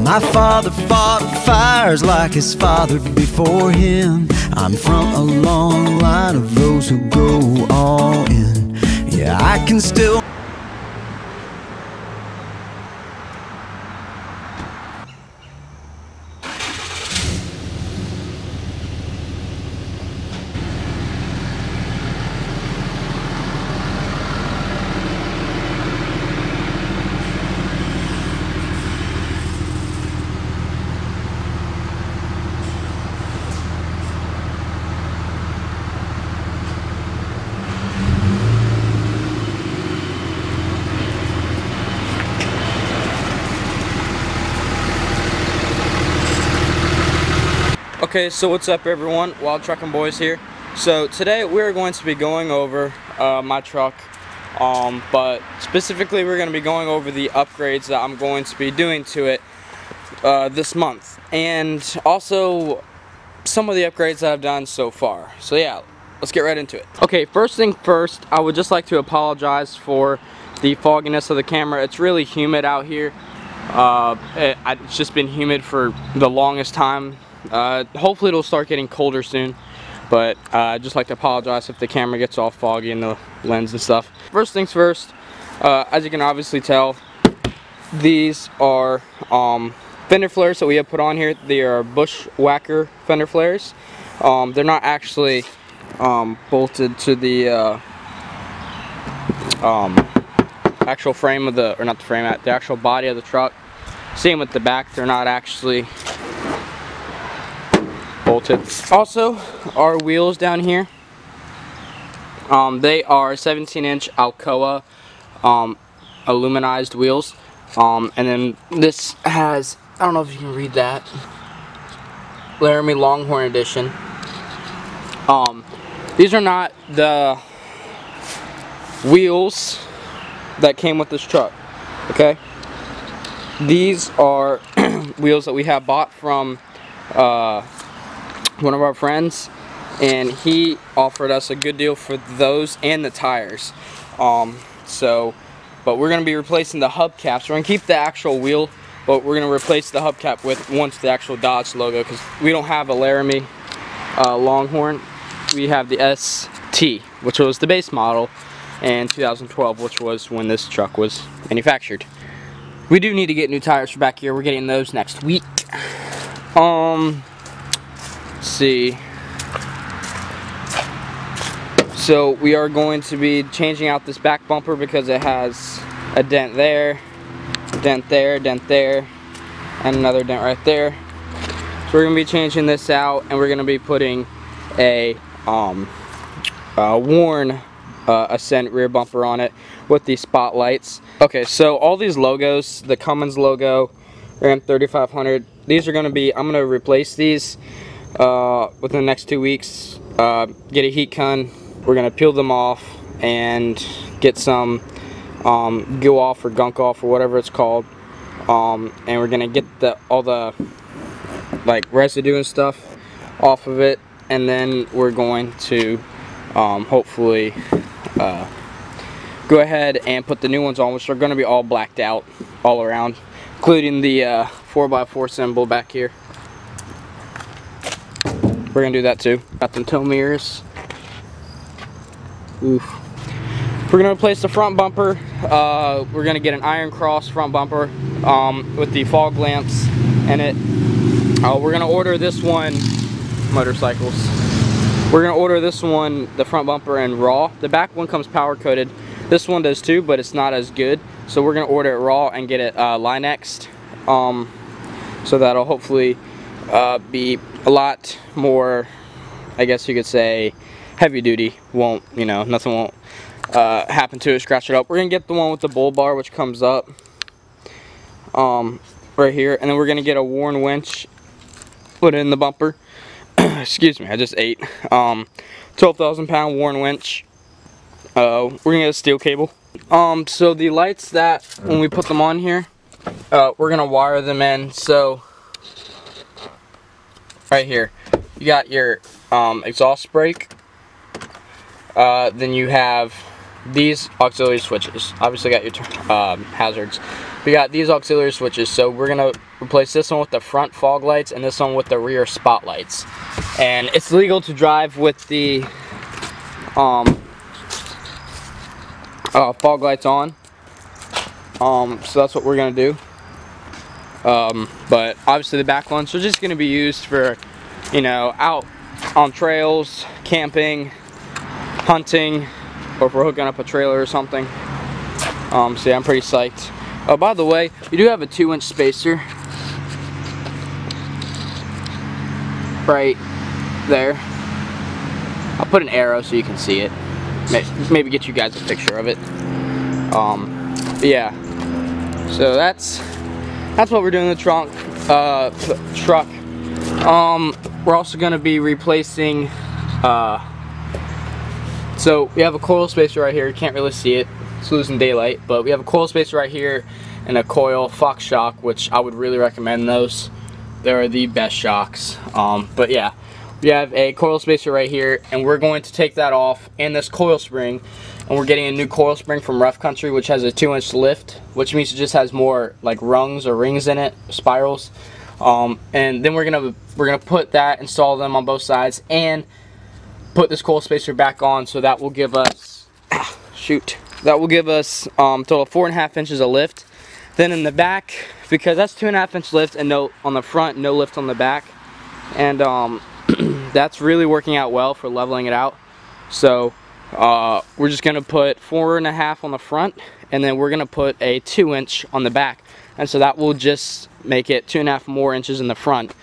My father fought fires like his father before him. I'm from a long line of those who go all in. Yeah, I can still Okay, so what's up everyone, Wild Truckin' Boys here. So today we're going to be going over my truck, but specifically we're going to be going over the upgrades that I'm going to be doing to it this month, and also some of the upgrades that I've done so far. So yeah, let's get right into it. Okay, first thing first, I would just like to apologize for the fogginess of the camera. It's really humid out here. It's just been humid for the longest time. Hopefully it'll start getting colder soon, but I'd just like to apologize if the camera gets all foggy and the lens and stuff. First things first, as you can obviously tell, these are fender flares that we have put on here. They are Bushwhacker fender flares. They're not actually bolted to the actual frame of the, or not the frame, the actual body of the truck. Same with the back, they're not actually bolted. Also, our wheels down here, they are 17-inch Alcoa aluminized wheels, and then this has, I don't know if you can read that, Laramie Longhorn Edition. These are not the wheels that came with this truck, okay? These are wheels that we have bought from one of our friends, and he offered us a good deal for those and the tires. But we're going to be replacing the hubcaps. We're going to keep the actual wheel, but we're going to replace the hubcap with the actual Dodge logo, because we don't have a Laramie Longhorn. We have the ST, which was the base model, and 2012, which was when this truck was manufactured. We do need to get new tires for back here. We're getting those next week. Let's see. So we are going to be changing out this back bumper because it has a dent there, dent there, dent there, and another dent right there. So we're going to be changing this out, and we're going to be putting a worn Ascent rear bumper on it with these spotlights. Okay, so all these logos, the Cummins logo, Ram 3500, these are going to be, I'm going to replace these within the next 2 weeks. Get a heat gun, we're going to peel them off and get some go off or gunk off or whatever it's called, and we're going to get all the like residue and stuff off of it, and then we're going to hopefully go ahead and put the new ones on, which are going to be all blacked out all around, including the 4x4 symbol back here. We're going to do that too. Got them tow mirrors. Oof. We're going to replace the front bumper. We're going to get an Iron Cross front bumper with the fog lamps in it. We're going to order this one, motorcycles. We're going to order this one, the front bumper, in raw. The back one comes power coated. This one does too, but it's not as good. So we're going to order it raw and get it Linexed. So that'll hopefully be a lot more, I guess you could say, heavy duty. Won't, you know, nothing won't happen to it, scratch it up. We're going to get the one with the bull bar, which comes up right here. And then we're going to get a worn winch, put it in the bumper. Excuse me, I just ate. 12,000 pound worn winch. We're gonna get a steel cable. So the lights that, when we put them on here, we're gonna wire them in. So right here, you got your exhaust brake. Then you have these auxiliary switches. Obviously got your hazards. We got these auxiliary switches, so we're gonna replace this one with the front fog lights and this one with the rear spotlights. And it's legal to drive with the fog lights on. So that's what we're gonna do. But obviously the back ones are just gonna be used for, you know, out on trails, camping, hunting, or if we're hooking up a trailer or something. So yeah, I'm pretty psyched. Oh, by the way, we do have a 2-inch spacer right there. I'll put an arrow so you can see it. Maybe get you guys a picture of it. But yeah. So that's what we're doing in the truck. We're also going to be replacing. So we have a coil spacer right here. You can't really see it. It's losing daylight, but we have a coil spacer right here and a coil Fox shock, which I would really recommend those. They're the best shocks. But yeah, we have a coil spacer right here, and we're going to take that off and this coil spring, and we're getting a new coil spring from Rough Country, which has a 2-inch lift, which means it just has more like rungs or rings in it, spirals. And then we're gonna put that, install them on both sides, and put this coil spacer back on. So that will give us total 4.5 inches of lift. Then in the back, because that's 2.5-inch lift and no on the front, no lift on the back, and that's really working out well for leveling it out. So we're just gonna put 4.5 on the front, and then we're gonna put a 2-inch on the back, and so that will just make it 2.5 more inches in the front.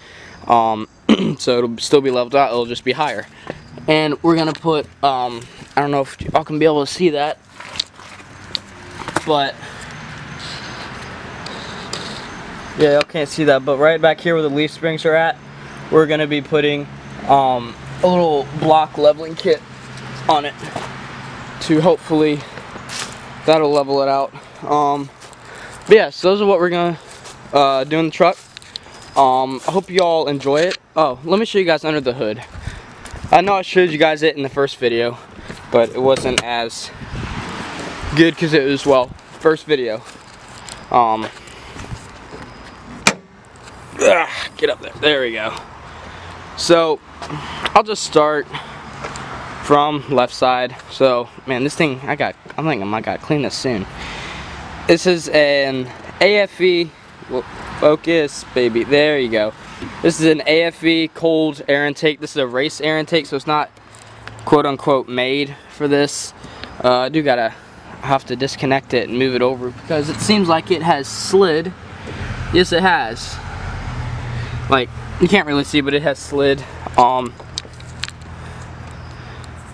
So it'll still be leveled out, it'll just be higher. And we're gonna put I don't know if y'all can be able to see that, but yeah, y'all can't see that, but right back here where the leaf springs are at, we're gonna be putting a little block leveling kit on it to hopefully that'll level it out. But yeah, so those are what we're gonna do in the truck. I hope you all enjoy it. Oh, let me show you guys under the hood. I know I showed you guys it in the first video, but it wasn't as good because it was, well, first video. Get up there. There we go. So I'll just start from left side. So man, this thing I'm thinking I gotta clean this soon. This is an AFE. Well, focus, baby. There you go. This is an AFE cold air intake. This is a race air intake, so it's not quote unquote made for this. I do gotta have to disconnect it and move it over because it seems like it has slid. Yes, it has. Like, you can't really see, but it has slid.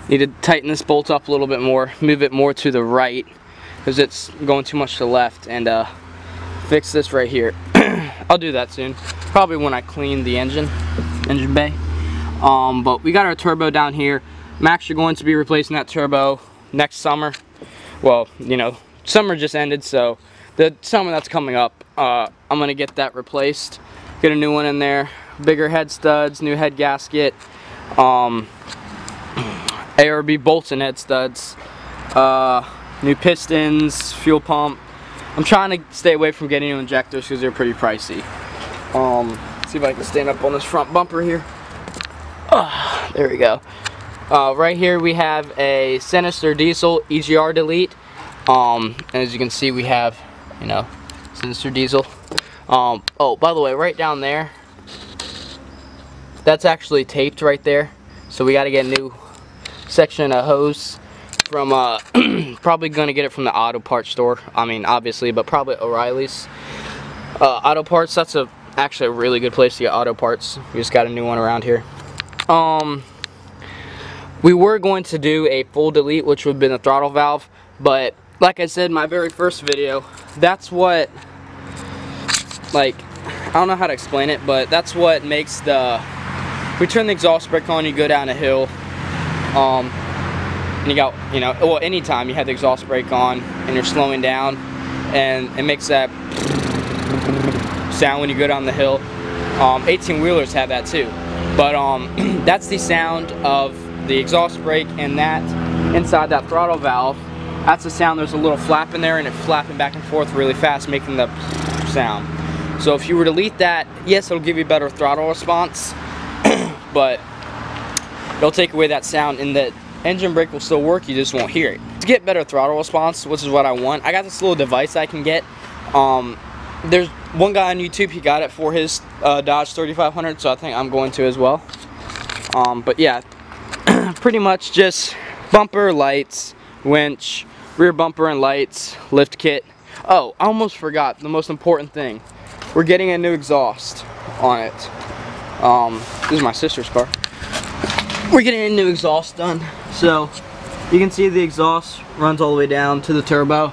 Need to tighten this bolt up a little bit more, move it more to the right because it's going too much to the left, and fix this right here. I'll do that soon, probably when I clean the engine bay. But we got our turbo down here. I'm actually going to be replacing that turbo next summer. Well, you know, summer just ended, so the summer that's coming up, I'm gonna get that replaced, get a new one in there, bigger head studs, new head gasket, ARB bolts and head studs, new pistons, fuel pump. I'm trying to stay away from getting new injectors because they're pretty pricey. See if I can stand up on this front bumper here. There we go. Right here we have a Sinister Diesel EGR delete. And as you can see, we have, you know, Sinister Diesel. Oh, by the way, right down there, that's actually taped right there. So we got to get a new section of hose from probably gonna get it from the auto parts store. I mean, obviously, but probably O'Reilly's auto parts. That's actually a really good place to get auto parts. We just got a new one around here. We were going to do a full delete, which would have been a throttle valve, but like I said in my very first video, that's what, like, I don't know how to explain it, but that's what makes we turn the exhaust brake on, you go down a hill, and you got, you know, well, anytime you have the exhaust brake on and you're slowing down, and it makes that sound when you go down the hill. 18-wheelers have that too, but that's the sound of the exhaust brake, and that inside that throttle valve that's the sound. There's a little flap in there, and it's flapping back and forth really fast, making the sound. So if you were to delete that, yes, it'll give you better throttle response, but it'll take away that sound, and the engine brake will still work, you just won't hear it. To get better throttle response, which is what I want, I got this little device I can get. There's one guy on YouTube, he got it for his Dodge 3500, so I think I'm going to as well. But yeah, pretty much just bumper, lights, winch, rear bumper and lights, lift kit. Oh, I almost forgot the most important thing. We're getting a new exhaust on it. This is my sister's car. We're getting a new exhaust done. So you can see the exhaust runs all the way down to the turbo.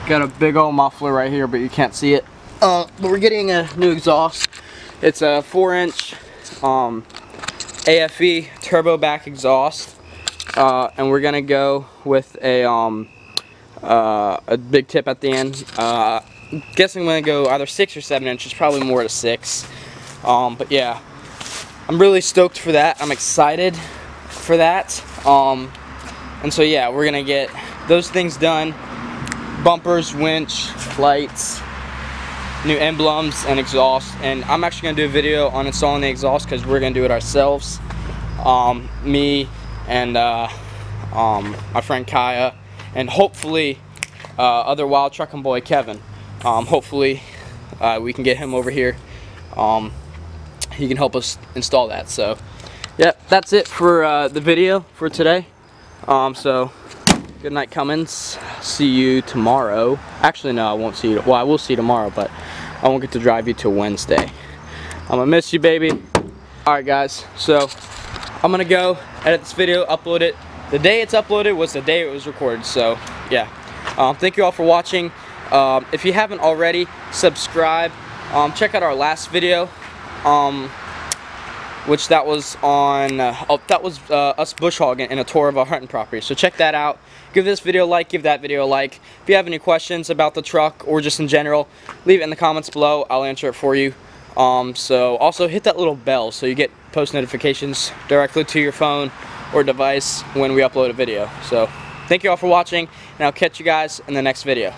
Got a big old muffler right here, but you can't see it. But we're getting a new exhaust. It's a 4-inch AFE turbo back exhaust, and we're gonna go with a big tip at the end. Guessing I'm gonna go either 6 or 7 inches, probably more to 6. But yeah, I'm really stoked for that. I'm excited for that. And so yeah, we're gonna get those things done: bumpers, winch, lights, new emblems, and exhaust. And I'm actually gonna do a video on installing the exhaust because we're gonna do it ourselves. Me and my friend Kaya, and hopefully other wild trucking boy Kevin. Hopefully we can get him over here. He can help us install that. So yeah, that's it for the video for today. So good night, Cummins. See you tomorrow. Actually, no, I won't see you. Well, I will see you tomorrow, but I won't get to drive you till Wednesday. I'm gonna miss you, baby. Alright guys, so I'm gonna go edit this video, upload it. The day it's uploaded was the day it was recorded, so yeah. Thank you all for watching. If you haven't already, subscribe. Check out our last video, which that was on, us bush hogging and a tour of our hunting property. So check that out. Give this video a like, give that video a like. If you have any questions about the truck or just in general, leave it in the comments below. I'll answer it for you. So also hit that little bell so you get post notifications directly to your phone or device when we upload a video. So thank you all for watching, and I'll catch you guys in the next video.